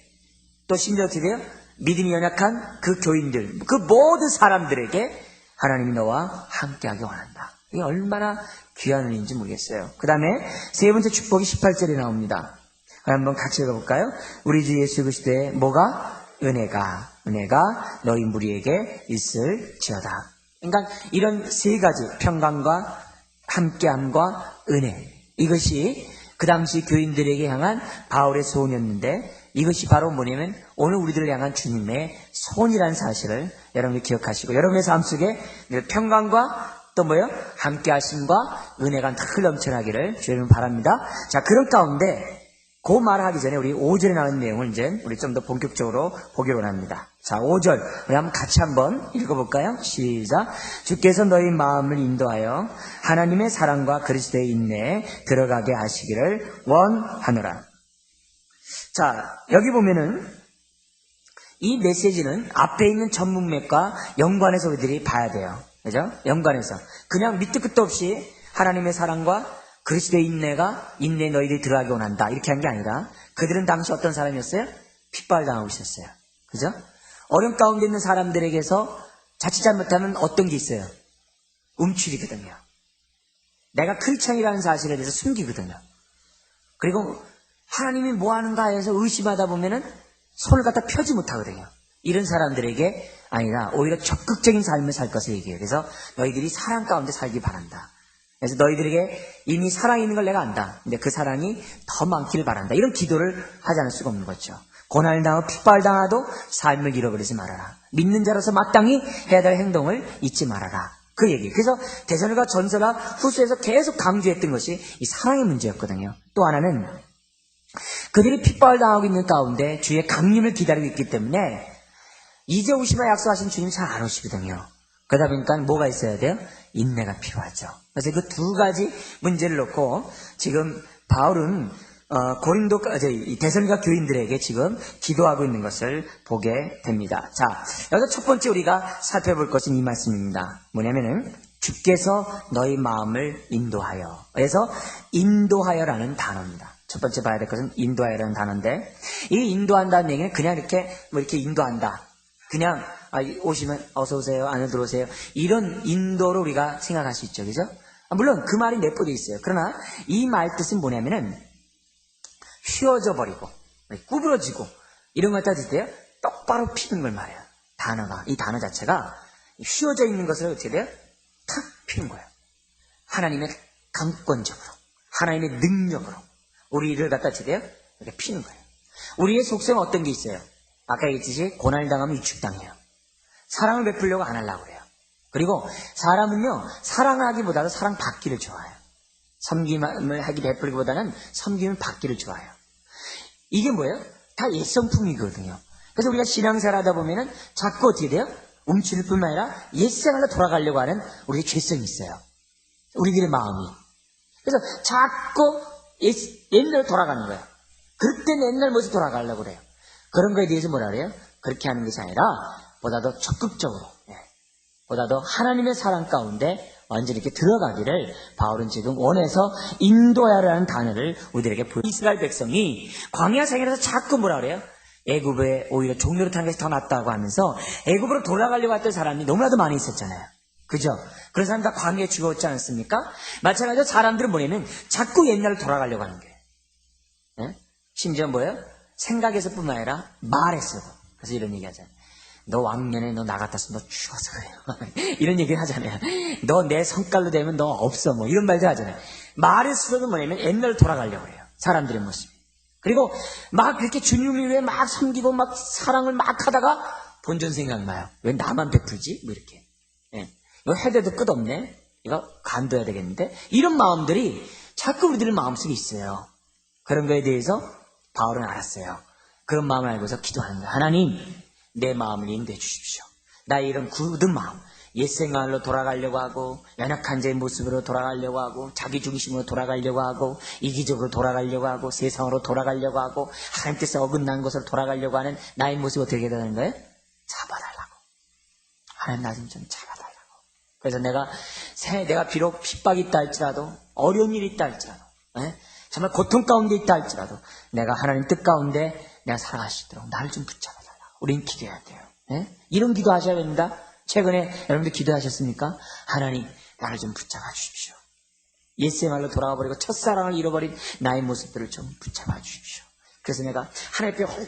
또 심지어 어떻게 돼요? 믿음이 연약한 그 교인들, 그 모든 사람들에게 하나님이 너와 함께하기 원한다. 이게 얼마나 귀한 은혜인지 모르겠어요. 그 다음에 세 번째 축복이 18절에 나옵니다. 한번 같이 읽어볼까요? 우리 주 예수 그리스도의 뭐가? 은혜가 너희 무리에게 있을지어다. 그러니까 이런 세 가지 평강과 함께함과 은혜, 이것이 그 당시 교인들에게 향한 바울의 소원이었는데 이것이 바로 뭐냐면 오늘 우리들을 향한 주님의 소원이라는 사실을 여러분이 기억하시고 여러분의 삶 속에 평강과 또 뭐요? 함께하심과 은혜가 늘 넘쳐나기를 주님 바랍니다. 자, 그런 가운데 그 말을 하기 전에 우리 5절에 나오는 내용을 이제 우리 좀 더 본격적으로 보기로 합니다. 자, 5절 우리 한번 같이 한번 읽어볼까요? 시작. 주께서 너희 마음을 인도하여 하나님의 사랑과 그리스도의 인내에 들어가게 하시기를 원하노라. 자, 여기 보면은 이 메시지는 앞에 있는 전 문맥과 연관해서 우리들이 봐야 돼요. 그죠? 연관해서. 그냥 밑도 끝도 없이 하나님의 사랑과 그리스도의 인내에 너희들이 들어가기 원한다. 이렇게 한 게 아니라 그들은 당시 어떤 사람이었어요? 핍박을 당하고 있었어요. 그죠? 어려움 가운데 있는 사람들에게서 자칫 잘못하면 어떤 게 있어요? 움츠리거든요. 내가 크리스찬이라는 사실에 대해서 숨기거든요. 그리고 하나님이 뭐 하는가 해서 의심하다 보면은 손을 갖다 펴지 못하거든요. 이런 사람들에게 아니라 오히려 적극적인 삶을 살 것을 얘기해요. 그래서 너희들이 사랑 가운데 살기 바란다. 그래서 너희들에게 이미 사랑이 있는 걸 내가 안다. 근데 그 사랑이 더 많기를 바란다. 이런 기도를 하지 않을 수가 없는 거죠. 고난을 당하고 핍박을 당하도 삶을 잃어버리지 말아라. 믿는 자로서 마땅히 해야 될 행동을 잊지 말아라. 그 얘기. 그래서 데살로니가 전서나 후서에서 계속 강조했던 것이 이 사랑의 문제였거든요. 또 하나는 그들이 핍박을 당하고 있는 가운데 주의 강림을 기다리고 있기 때문에 이제 오시면 약속하신 주님 잘 안 오시거든요. 그러다 보니까 뭐가 있어야 돼요? 인내가 필요하죠. 그래서 그 두 가지 문제를 놓고 지금 바울은 데살로니가 교인들에게 지금 기도하고 있는 것을 보게 됩니다. 자, 여기서 첫 번째 우리가 살펴볼 것은 이 말씀입니다. 뭐냐면은 주께서 너희 마음을 인도하여. 그래서 인도하여라는 단어입니다. 첫 번째 봐야 될 것은 인도하여라는 단어인데 이 인도한다는 얘기는 그냥 이렇게 이렇게 인도한다. 그냥 오시면 어서 오세요, 안에 들어오세요. 이런 인도로 우리가 생각할 수 있죠, 그죠? 물론 그 말이 내포되어 있어요. 그러나 이 말 뜻은 뭐냐면은 휘어져 버리고 구부러지고 이런 걸 갖다 드세요. 똑바로 피는 걸 말해요. 단어가 이 단어 자체가 휘어져 있는 것을 어떻게 돼요? 탁 피는 거예요. 하나님의 강권적으로, 하나님의 능력으로 우리를 갖다 어떻게 돼요? 이렇게 피는 거예요. 우리의 속성은 어떤 게 있어요? 아까 얘기했듯이 고난을 당하면 위축당해요. 사랑을 베풀려고 안 하려고 그래요. 그리고 사람은요, 사랑을 하기보다도 사랑받기를 좋아해요. 섬김을 하기 베풀기보다는 섬김을 받기를 좋아해요. 이게 뭐예요? 다 옛성품이거든요. 그래서 우리가 신앙생활 하다 보면은 자꾸 어떻게 돼요? 움츠릴 뿐만 아니라 옛생활로 돌아가려고 하는 우리의 죄성이 있어요. 우리들의 마음이. 그래서 자꾸 옛날로 돌아가는 거예요. 그때 옛날 모습 돌아가려고 그래요. 그런 거에 대해서 뭐라 그래요? 그렇게 하는 것이 아니라 보다도 적극적으로, 보다도 하나님의 사랑 가운데 완전히 이렇게 들어가기를 바울은 지금 원해서 인도하라는 단어를 우리들에게 이스라엘 백성이 광야 생활에서 자꾸 뭐라 그래요? 애굽에 오히려 종로로 타는 것이 더 낫다고 하면서 애굽으로 돌아가려고 했던 사람이 너무나도 많이 있었잖아요. 그죠? 그런 사람 다 광야에 죽었지 않습니까? 마찬가지로 사람들은 뭐냐면 자꾸 옛날로 돌아가려고 하는 거예요. 네? 심지어 뭐예요? 생각에서뿐만 아니라 말에서도. 그래서 이런 얘기 하잖아요. 너 왕년에 너 나갔다서 너 죽어서 그래요. 이런 얘기를 하잖아요. 너 내 성깔로 되면 너 없어. 뭐 이런 말도 하잖아요. 말에서도 뭐냐면 옛날로 돌아가려고 해요. 사람들의 모습이. 그리고 막 그렇게 주님을 위해 막 섬기고 막 사랑을 막 하다가 본전 생각나요. 왜 나만 베풀지? 뭐 이렇게. 이거 해대도 끝없네. 이거 간둬야 되겠는데. 이런 마음들이 자꾸 우리들의 마음속에 있어요. 그런 거에 대해서 바울은 알았어요. 그런 마음을 알고서 기도하는 거예요. 하나님, 내 마음을 인도해 주십시오. 나의 이런 굳은 마음, 옛생활로 돌아가려고 하고 연약한 자의 모습으로 돌아가려고 하고 자기 중심으로 돌아가려고 하고 이기적으로 돌아가려고 하고 세상으로 돌아가려고 하고 하나님 뜻에 어긋난 것으로 돌아가려고 하는 나의 모습이 어떻게 되는 거예요? 잡아달라고. 하나님 나 좀 잡아달라고. 그래서 내가 비록 핍박이 있다 할지라도 어려운 일이 있다 할지라도 정말 고통 가운데 있다 할지라도 내가 하나님 뜻 가운데 내가 살아갈 수 있도록 나를 좀 붙잡아달라고. 우린 기도해야 돼요. 이런 기도 하셔야 됩니다. 최근에 여러분들 기도하셨습니까? 하나님 나를 좀 붙잡아 주십시오. 옛생활로 돌아가 버리고 첫사랑을 잃어버린 나의 모습들을 좀 붙잡아 주십시오. 그래서 내가 하나님 앞에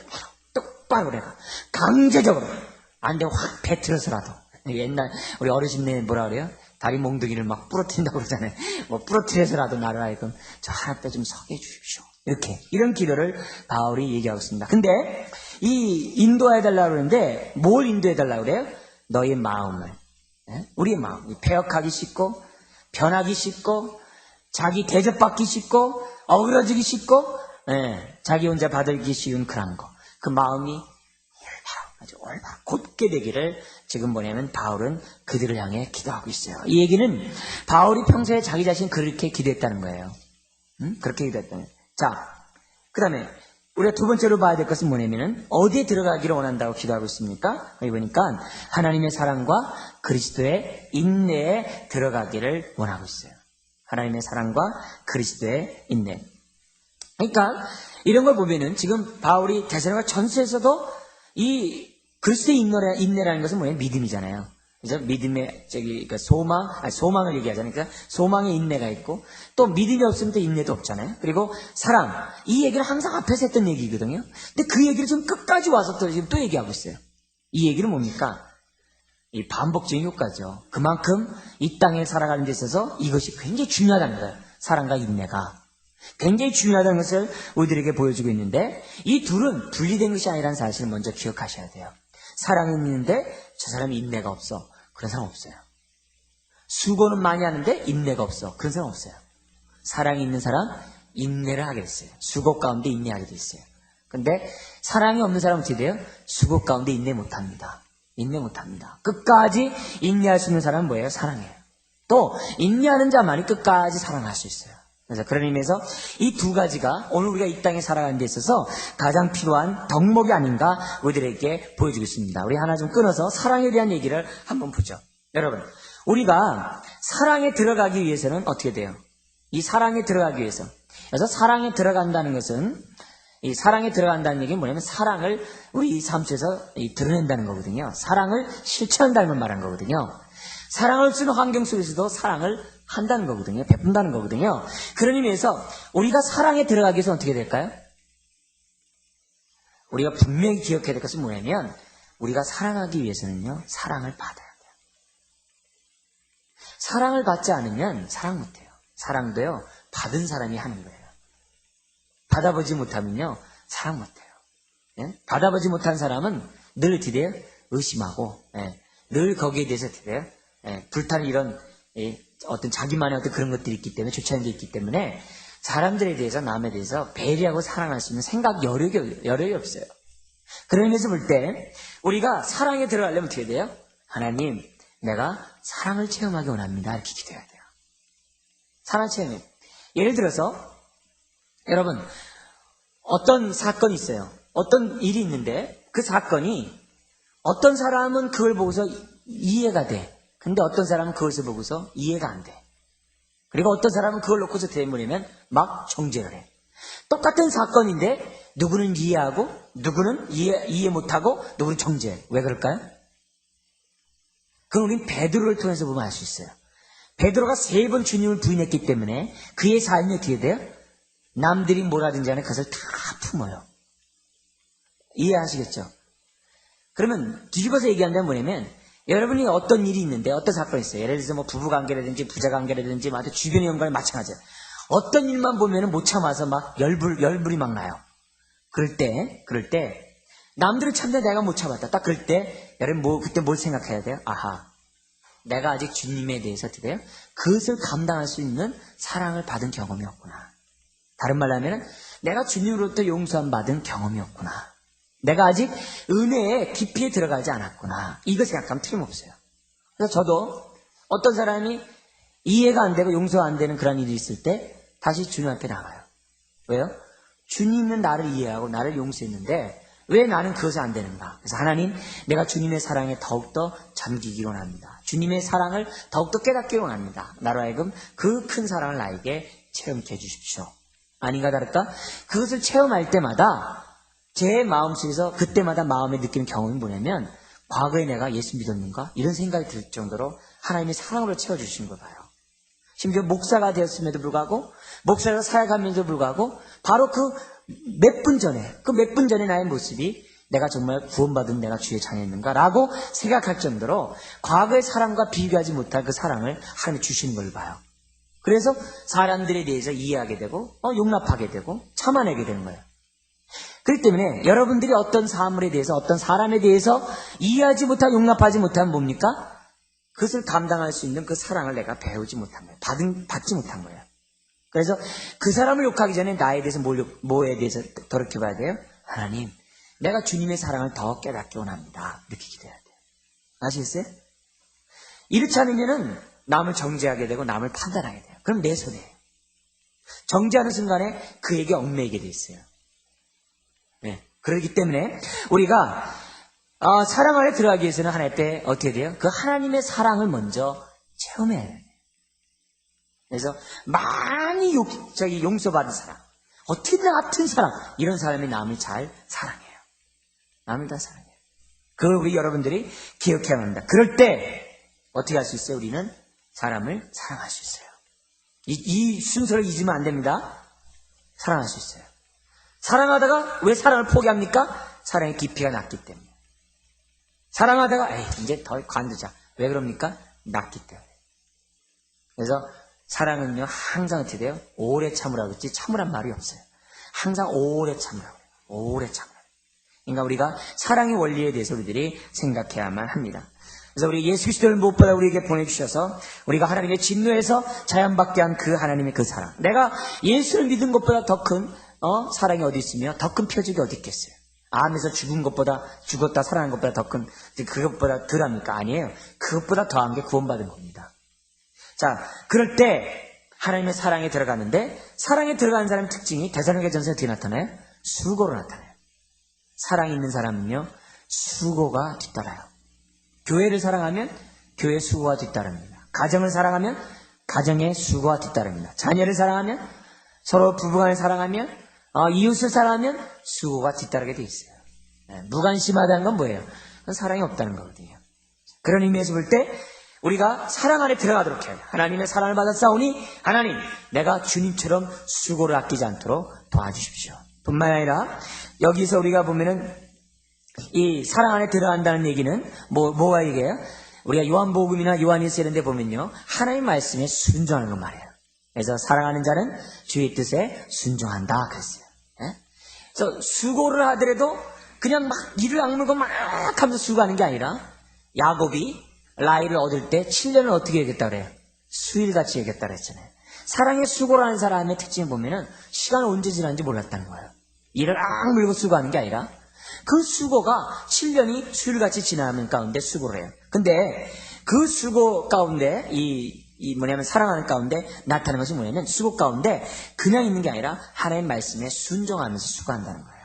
똑바로 내가 강제적으로 안 되면 확 배틀어서라도 옛날 우리 어르신네 뭐라 그래요? 다리 몽둥이를 막 부러뜨린다고 그러잖아요. 뭐 부러뜨려서라도 나를 하여금 저 하나님 앞에 좀 서게 해주십시오. 이런 기도를 바울이 얘기하고 있습니다. 근데 이 인도해달라고 그러는데 뭘 인도해달라고 그래요? 너의 마음을, 우리의 마음, 폐역하기 쉽고 변하기 쉽고 자기 대접받기 쉽고 어그러지기 쉽고 자기 혼자 받을기 쉬운 그런 거. 그 마음이 아주 올바로 곧게 되기를 지금 뭐냐면 바울은 그들을 향해 기도하고 있어요. 이 얘기는 바울이 평소에 자기 자신 그렇게 기도했다는 거예요. 그렇게 기도했다는 거예요. 자, 그 다음에 우리가 두 번째로 봐야 될 것은 뭐냐면은 어디에 들어가기를 원한다고 기도하고 있습니까? 여기 보니까 하나님의 사랑과 그리스도의 인내에 들어가기를 원하고 있어요. 하나님의 사랑과 그리스도의 인내. 그러니까 이런 걸 보면은 지금 바울이 데살로니가 전서에서도 이 그리스도의 인내라는 것은 뭐냐면 믿음이잖아요. 그래서 믿음의 그러니까 소망을 얘기하잖아요. 그러니까 소망의 인내가 있고 또 믿음이 없으면 또 인내도 없잖아요. 그리고 사랑, 이 얘기를 항상 앞에서 했던 얘기거든요. 근데 그 얘기를 지금 끝까지 와서 또 지금 또 얘기하고 있어요. 이 얘기는 뭡니까? 이 반복적인 효과죠. 그만큼 이 땅에 살아가는 데 있어서 이것이 굉장히 중요하다는 거예요. 사랑과 인내가 굉장히 중요하다는 것을 우리들에게 보여주고 있는데 이 둘은 분리된 것이 아니라는 사실을 먼저 기억하셔야 돼요. 사랑이 있는데 저 사람이 인내가 없어. 그런 사람 없어요. 수고는 많이 하는데 인내가 없어. 그런 사람 없어요. 사랑이 있는 사람 인내를 하게 됐어요. 수고 가운데 인내하게 됐어요. 근데 사랑이 없는 사람은 어떻게 돼요? 수고 가운데 인내 못합니다. 인내 못합니다. 끝까지 인내할 수 있는 사람은 뭐예요? 사랑이에요. 또 인내하는 자만이 끝까지 사랑할 수 있어요. 그래서 그런 의미에서 이 두 가지가 오늘 우리가 이 땅에 살아가는 데 있어서 가장 필요한 덕목이 아닌가 우리들에게 보여주고 있습니다. 우리 하나 좀 끊어서 사랑에 대한 얘기를 한번 보죠. 여러분, 우리가 사랑에 들어가기 위해서는 어떻게 돼요? 이 사랑에 들어가기 위해서. 그래서 사랑에 들어간다는 것은 이 사랑에 들어간다는 얘기는 뭐냐면 사랑을 우리 삶 속에서 드러낸다는 거거든요. 사랑을 실천한다는 걸 말하는 거거든요. 사랑을 쓰는 환경 속에서도 사랑을 한다는 거거든요. 베푼다는 거거든요. 그런 의미에서 우리가 사랑에 들어가기 위해서 어떻게 될까요? 우리가 분명히 기억해야 될 것은 뭐냐면 우리가 사랑하기 위해서는요. 사랑을 받아야 돼요. 사랑을 받지 않으면 사랑 못해요. 사랑도요. 받은 사람이 하는 거예요. 받아보지 못하면요. 사랑 못해요. 받아보지 못한 사람은 늘 어떻게 돼요? 의심하고 늘 거기에 대해서 어떻게 돼요? 불타는 이런 어떤 자기만의 어떤 그런 것들이 있기 때문에 좋지 않은 게 있기 때문에 사람들에 대해서 남에 대해서 배려하고 사랑할 수 있는 생각 여력이 없어요. 그런 의미에서 볼 때 우리가 사랑에 들어가려면 어떻게 돼요? 하나님 내가 사랑을 체험하기 원합니다. 이렇게 기도해야 돼요. 사랑 체험이 예를 들어서 여러분 어떤 사건이 있어요. 어떤 일이 있는데 그 사건이 어떤 사람은 그걸 보고서 이해가 돼. 근데 어떤 사람은 그것을 보고서 이해가 안 돼. 그리고 어떤 사람은 그걸 놓고서 대물이면 막 정죄를 해. 똑같은 사건인데 누구는 이해하고 누구는 이해 못하고 누구는 정죄해. 왜 그럴까요? 그건 우린 베드로를 통해서 보면 알 수 있어요. 베드로가 3번 주님을 부인했기 때문에 그의 삶이 어떻게 돼요? 남들이 뭐라든지 하는 그것을 다 품어요. 이해하시겠죠? 그러면 뒤집어서 얘기한다면 뭐냐면 여러분이 어떤 일이 있는데 어떤 사건이 있어요. 예를 들어서 뭐 부부관계라든지 부자관계라든지 아주 주변의 연관이 마찬가지예요. 어떤 일만 보면은 못 참아서 막 열불이 막 나요. 그럴 때 남들은 참는데 내가 못 참았다. 딱 그럴 때 여러분 그때 뭘 생각해야 돼요? 아하, 내가 아직 주님에 대해서 어떻게 돼요? 그것을 감당할 수 있는 사랑을 받은 경험이 없구나. 다른 말로 하면은 내가 주님으로부터 용서함 받은 경험이 없구나. 내가 아직 은혜의 깊이에 들어가지 않았구나. 이거 생각하면 틀림없어요. 그래서 저도 어떤 사람이 이해가 안 되고 용서가 안 되는 그런 일이 있을 때 다시 주님 앞에 나가요. 왜요? 주님은 나를 이해하고 나를 용서했는데 왜 나는 그것이 안 되는가? 그래서 하나님, 내가 주님의 사랑에 더욱더 잠기기로 합니다. 주님의 사랑을 더욱더 깨닫기로 합니다. 나로 하여금 그 큰 사랑을 나에게 체험케 해주십시오. 아닌가 다를까? 그것을 체험할 때마다 제 마음속에서 그때마다 마음에 느끼는 경험이 뭐냐면 과거에 내가 예수 믿었는가? 이런 생각이 들 정도로 하나님의 사랑으로 채워주시는 걸 봐요. 심지어 목사가 되었음에도 불구하고 목사가 사역하면서도 불구하고 바로 그 몇 분 전에 나의 모습이 내가 정말 구원받은 내가 주의 자녀였는가 라고 생각할 정도로 과거의 사랑과 비교하지 못할 그 사랑을 하나님이 주시는 걸 봐요. 그래서 사람들에 대해서 이해하게 되고 용납하게 되고 참아내게 되는 거예요. 그렇기 때문에 여러분들이 어떤 사물에 대해서 어떤 사람에 대해서 이해하지 못하고 용납하지 못하면 뭡니까? 그것을 감당할 수 있는 그 사랑을 내가 배우지 못한 거예요. 받지 못한 거예요. 그래서 그 사람을 욕하기 전에 나에 대해서 뭐에 대해서 돌이켜봐야 돼요? 하나님, 내가 주님의 사랑을 더 깨닫기 원합니다. 이렇게 기도해야 돼요. 아시겠어요? 이렇지 않으면은 남을 정죄하게 되고 남을 판단하게 돼요. 그럼 내 손해예요. 정죄하는 순간에 그에게 얽매이게 돼 있어요. 네. 그렇기 때문에 우리가 사랑 안에 들어가기 위해서는 하나님 때 어떻게 돼요? 그 하나님의 사랑을 먼저 체험해야 돼요. 그래서 많이 용서받은 사람, 어떻게든 같은 사람, 이런 사람이 남을 잘 사랑해요. 남을 다 사랑해요. 그걸 우리 여러분들이 기억해야 합니다. 그럴 때 어떻게 할 수 있어요? 우리는 사람을 사랑할 수 있어요. 이 순서를 잊으면 안 됩니다. 사랑할 수 있어요. 사랑하다가 왜 사랑을 포기합니까? 사랑의 깊이가 낮기 때문에. 사랑하다가 이제 더 관두자. 왜 그럽니까? 낮기 때문에. 그래서 사랑은요 항상 어떻게 돼요? 오래 참으라고 했지 참으란 말이 없어요. 항상 오래 참으라고 해요. 오래 참으라고. 그러니까 우리가 사랑의 원리에 대해서 우리들이 생각해야만 합니다. 그래서 우리 예수 그리스도를 무엇보다 우리에게 보내주셔서 우리가 하나님의 진노에서 자연받게 한 그 하나님의 그 사랑, 내가 예수를 믿은 것보다 더 큰 사랑이 어디 있으며 더 큰 표적이 어디 있겠어요? 암에서 죽었다 살아난 것보다 더 큰, 그것보다 덜합니까? 아니에요. 그것보다 더한 게 구원받은 겁니다. 자, 그럴 때 하나님의 사랑에 들어가는데, 사랑에 들어가는 사람의 특징이 데살로니가전서에 어떻게 나타나요? 수고로 나타나요. 사랑이 있는 사람은요 수고가 뒤따라요. 교회를 사랑하면 교회의 수고가 뒤따릅니다. 가정을 사랑하면 가정의 수고가 뒤따릅니다. 자녀를 사랑하면, 서로 부부간을 사랑하면, 이웃을 사랑하면 수고가 뒤따르게 돼 있어요. 무관심하다는 건 뭐예요? 그건 사랑이 없다는 거거든요. 그런 의미에서 볼 때 우리가 사랑 안에 들어가도록 해요. 하나님의 사랑을 받았사오니 하나님, 내가 주님처럼 수고를 아끼지 않도록 도와주십시오. 뿐만 아니라 여기서 우리가 보면은 이 사랑 안에 들어간다는 얘기는 뭐가 얘기해요? 우리가 요한복음이나 요한일서 이런 데 보면요 하나님 말씀에 순종하는 거 말이에요. 그래서 사랑하는 자는 주의 뜻에 순종한다 그랬어요. 그래서 수고를 하더라도 그냥 막 이를 악물고 막 하면서 수고하는 게 아니라, 야곱이 라헬을 얻을 때 7년을 어떻게 얘기했다 그래요? 수일같이 얘기했다 그랬잖아요. 사랑에 수고를 하는 사람의 특징을 보면은 시간이 언제 지났는지 몰랐다는 거예요. 이를 악물고 수고하는 게 아니라 그 수고가 7년이 수일같이 지나는 가운데 수고를 해요. 근데 그 수고 가운데 뭐냐면 사랑하는 가운데 나타나는 것이 뭐냐면, 수고 가운데 그냥 있는 게 아니라 하나님의 말씀에 순종하면서 수고한다는 거예요.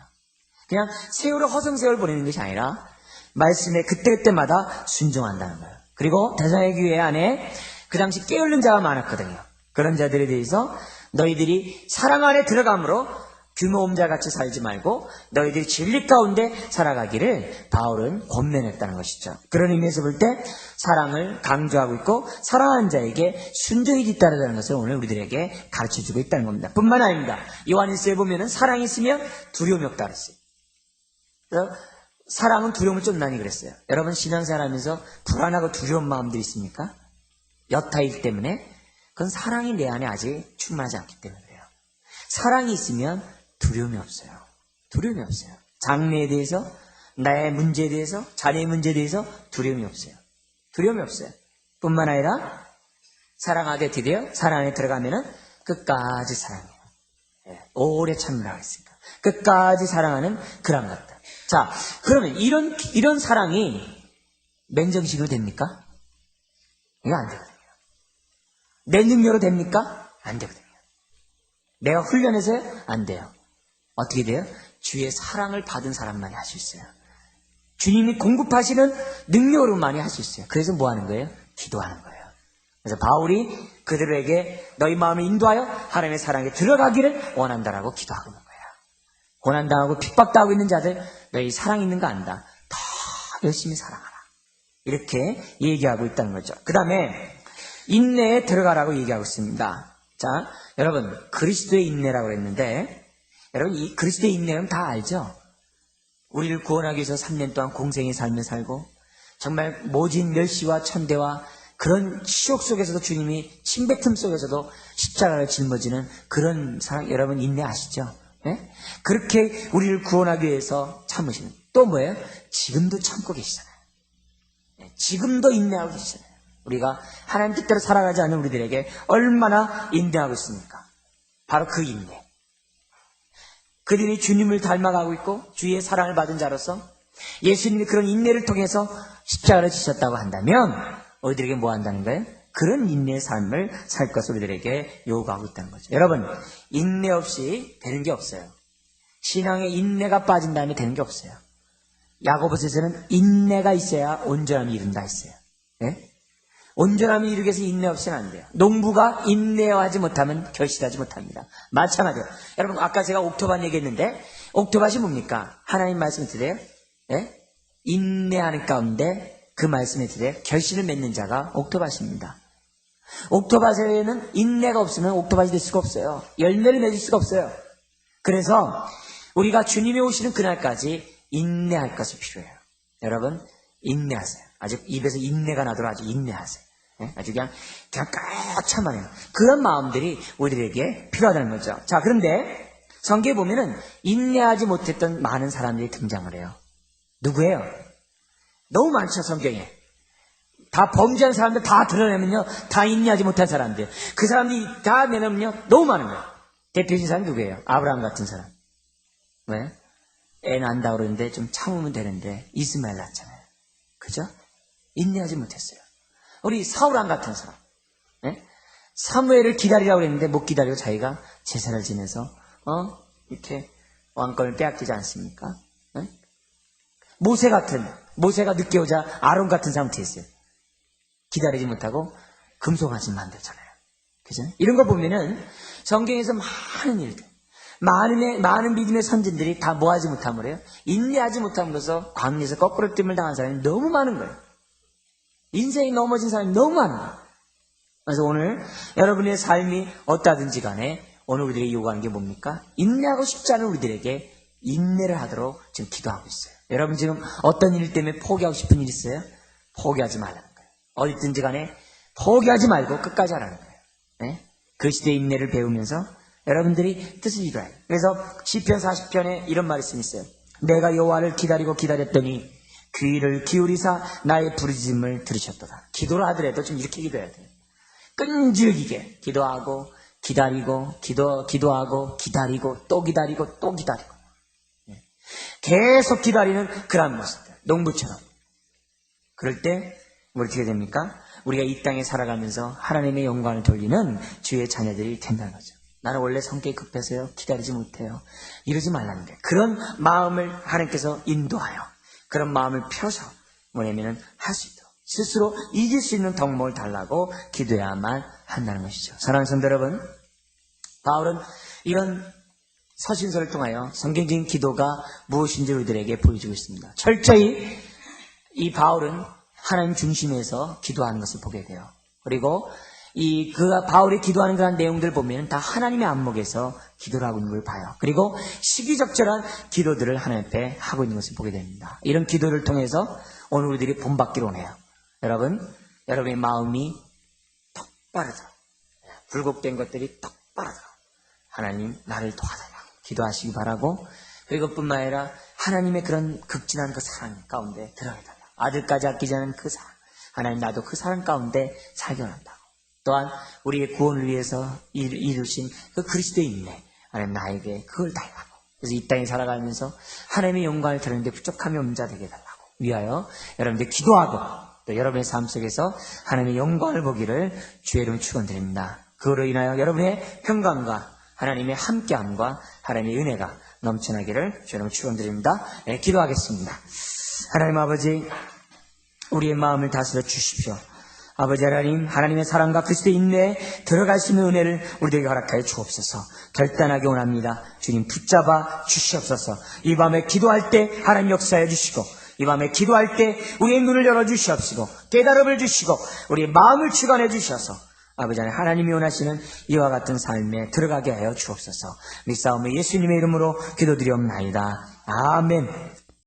그냥 세월을 허송세월 보내는 것이 아니라 말씀에 그때그때마다 순종한다는 거예요. 그리고 대성의 교회 안에 그 당시 깨어있는 자가 많았거든요. 그런 자들에 대해서 너희들이 사랑 안에 들어감으로 규모음자같이 살지 말고 너희들이 진리 가운데 살아가기를 바울은 권면했다는 것이죠. 그런 의미에서 볼 때 사랑을 강조하고 있고, 사랑하는 자에게 순종이 뒤따르다는 것을 오늘 우리들에게 가르쳐주고 있다는 겁니다. 뿐만 아닙니다. 요한일서에 보면은 사랑이 있으면 두려움이 없다 그랬어요. 그래서 사랑은 두려움을 쫓나니 그랬어요. 여러분 신앙생활 하면서 불안하고 두려운 마음들이 있습니까? 여타이기 때문에 그건 사랑이 내 안에 아직 충만하지 않기 때문에 그래요. 사랑이 있으면 두려움이 없어요. 두려움이 없어요. 장래에 대해서, 나의 문제에 대해서, 자녀의 문제에 대해서 두려움이 없어요. 두려움이 없어요. 뿐만 아니라 사랑하게 되되어 사랑 안에 들어가면은 끝까지 사랑해요. 오래 참으라고 했으니까 끝까지 사랑하는 그런 것들. 자, 그러면 이런 사랑이 맨정신으로 됩니까? 이거 안 되거든요. 내 능력으로 됩니까? 안 되거든요. 내가 훈련해서요? 안 돼요. 어떻게 돼요? 주의 사랑을 받은 사람만이 할 수 있어요. 주님이 공급하시는 능력으로만이 할 수 있어요. 그래서 뭐 하는 거예요? 기도하는 거예요. 그래서 바울이 그들에게 너희 마음을 인도하여 하나님의 사랑에 들어가기를 원한다라고 기도하고 있는 거예요. 고난당하고 핍박당하고 있는 자들, 너희 사랑 있는 거 안다. 더 열심히 사랑하라. 이렇게 얘기하고 있다는 거죠. 그 다음에 인내에 들어가라고 얘기하고 있습니다. 자, 여러분 그리스도의 인내라고 했는데, 여러분 이 그리스도의 인내는 다 알죠? 우리를 구원하기 위해서 3년 동안 공생의 삶을 살고 정말 모진 멸시와 천대와 그런 치욕 속에서도 주님이 침뱉음 속에서도 십자가를 짊어지는 그런 사랑, 여러분 인내 아시죠? 네? 그렇게 우리를 구원하기 위해서 참으시는, 또 뭐예요? 지금도 참고 계시잖아요. 네, 지금도 인내하고 계시잖아요. 우리가 하나님 뜻대로 살아가지 않는 우리들에게 얼마나 인내하고 있습니까? 바로 그 인내. 그들이 주님을 닮아가고 있고 주의 사랑을 받은 자로서 예수님이 그런 인내를 통해서 십자가를 지셨다고 한다면 우리들에게 뭐 한다는 거예요? 그런 인내의 삶을 살 것을 우리들에게 요구하고 있다는 거죠. 여러분, 인내 없이 되는 게 없어요. 신앙에 인내가 빠진 다음에 되는 게 없어요. 야고보서에서는 인내가 있어야 온전함이 이룬다 했어요. 네? 온전함이 이루기 위해서 인내 없이는 안 돼요. 농부가 인내하지 못하면 결실하지 못합니다. 마찬가지예요. 여러분 아까 제가 옥토밭 얘기했는데 옥토밭이 뭡니까? 하나님 말씀을 들어요. 네? 인내하는 가운데 그 말씀에 들어요. 결실을 맺는 자가 옥토밭입니다. 옥토밭에는 인내가 없으면 옥토밭이 될 수가 없어요. 열매를 맺을 수가 없어요. 그래서 우리가 주님이 오시는 그날까지 인내할 것이 필요해요. 여러분 인내하세요. 아직 입에서 인내가 나도록 아주 인내하세요. 네? 아주 그냥 꽉 참아내요. 그런 마음들이 우리들에게 필요하다는 거죠. 자, 그런데 성경에 보면은 인내하지 못했던 많은 사람들이 등장을 해요. 누구예요? 너무 많죠, 성경에. 다 범죄한 사람들 다 드러내면요, 다 인내하지 못한 사람들. 그 사람들이 다 내놓으면요, 너무 많은 거예요. 대표적인 사람이 누구예요? 아브라함 같은 사람. 왜? 애 낳는다고 그러는데 좀 참으면 되는데 이스마엘 낳잖아요. 그죠? 인내하지 못했어요. 우리 사울왕 같은 사람. 네? 사무엘을 기다리라고 했는데 못 기다리고 자기가 제사를 지내서 이렇게 왕권을 빼앗기지 않습니까? 네? 모세가 늦게 오자 아론 같은 사람 됐어요. 기다리지 못하고 금송아지 만들잖아요. 그죠? 이런 거 보면은 성경에서 많은 일들, 많은 믿음의 선진들이 다 뭐하지 못함으로 해요? 인내하지 못함으로써 광야에서 거꾸로 뜸을 당한 사람이 너무 많은 거예요. 인생이 넘어진 사람이 너무 많은 거예요. 그래서 오늘 여러분의 삶이 어떠하든지 간에 오늘 우리들에게 요구하는 게 뭡니까? 인내하고 싶지 않은 우리들에게 인내를 하도록 지금 기도하고 있어요. 여러분 지금 어떤 일 때문에 포기하고 싶은 일 있어요? 포기하지 말라는 거예요. 어디든지 간에 포기하지 말고 끝까지 하라는 거예요. 네? 그 시대의 인내를 배우면서 여러분들이 뜻을 이루어야 해요. 그래서 시편 40편에 이런 말씀이 있어요. 내가 여호와를 기다렸더니 귀를 기울이사 나의 부르짖음을 들으셨도다. 기도를 하더라도 좀 이렇게 기도해야 돼요. 끈질기게 기도하고 기다리고 기도하고 기다리고 또 기다리고 또 기다리고 계속 기다리는 그런 모습들. 농부처럼. 그럴 때 뭐 어떻게 됩니까? 우리가 이 땅에 살아가면서 하나님의 영광을 돌리는 주의 자녀들이 된다는 거죠. 나는 원래 성격이 급해서요. 기다리지 못해요. 이러지 말라는 거예요. 그런 마음을 하나님께서 인도하여 그런 마음을 펴서 뭐냐면은 할 수 있도록 스스로 이길 수 있는 덕목을 달라고 기도해야만 한다는 것이죠. 사랑하는 성도 여러분, 바울은 이런 서신서를 통하여 성경적인 기도가 무엇인지 우리들에게 보여주고 있습니다. 철저히 이 바울은 하나님 중심에서 기도하는 것을 보게 돼요. 그리고 바울이 기도하는 그런 내용들을 보면 다 하나님의 안목에서 기도를 하고 있는 걸 봐요. 그리고 시기적절한 기도들을 하나님 앞에 하고 있는 것을 보게 됩니다. 이런 기도를 통해서 오늘 우리들이 본받기로 원해요. 여러분의 마음이 똑바르도록, 굴곡된 것들이 똑바르도록 하나님 나를 도와달라고 기도하시기 바라고, 그것뿐만 아니라 하나님의 그런 극진한 그 사랑 가운데 들어가달라고, 아들까지 아끼지 않은 그 사랑, 하나님 나도 그 사랑 가운데 살게 원한다고, 또한 우리의 구원을 위해서 이루신 그 그리스도의 인내, 하나님 나에게 그걸 달라고, 그래서 이 땅에 살아가면서 하나님의 영광을 드리는데 부족함이 없는 자 되게 해달라고 위하여 여러분들 기도하고 또 여러분의 삶 속에서 하나님의 영광을 보기를 주의 이름 축원드립니다. 그로 인하여 여러분의 평강과 하나님의 함께함과 하나님의 은혜가 넘쳐나기를 주의 이름 축원드립니다. 네, 기도하겠습니다. 하나님 아버지, 우리의 마음을 다스려 주십시오. 아버지 하나님, 하나님의 사랑과 그리스도의 인내에 들어갈 수 있는 은혜를 우리에게 허락하여 주옵소서. 결단하게 원합니다. 주님 붙잡아 주시옵소서. 이 밤에 기도할 때 하나님 역사해 주시고, 이 밤에 기도할 때 우리의 눈을 열어 주시옵시고, 깨달음을 주시고, 우리의 마음을 주관해 주셔서 아버지 하나님, 하나님이 원하시는 이와 같은 삶에 들어가게 하여 주옵소서. 믿사오며 예수님의 이름으로 기도드리옵나이다. 아멘.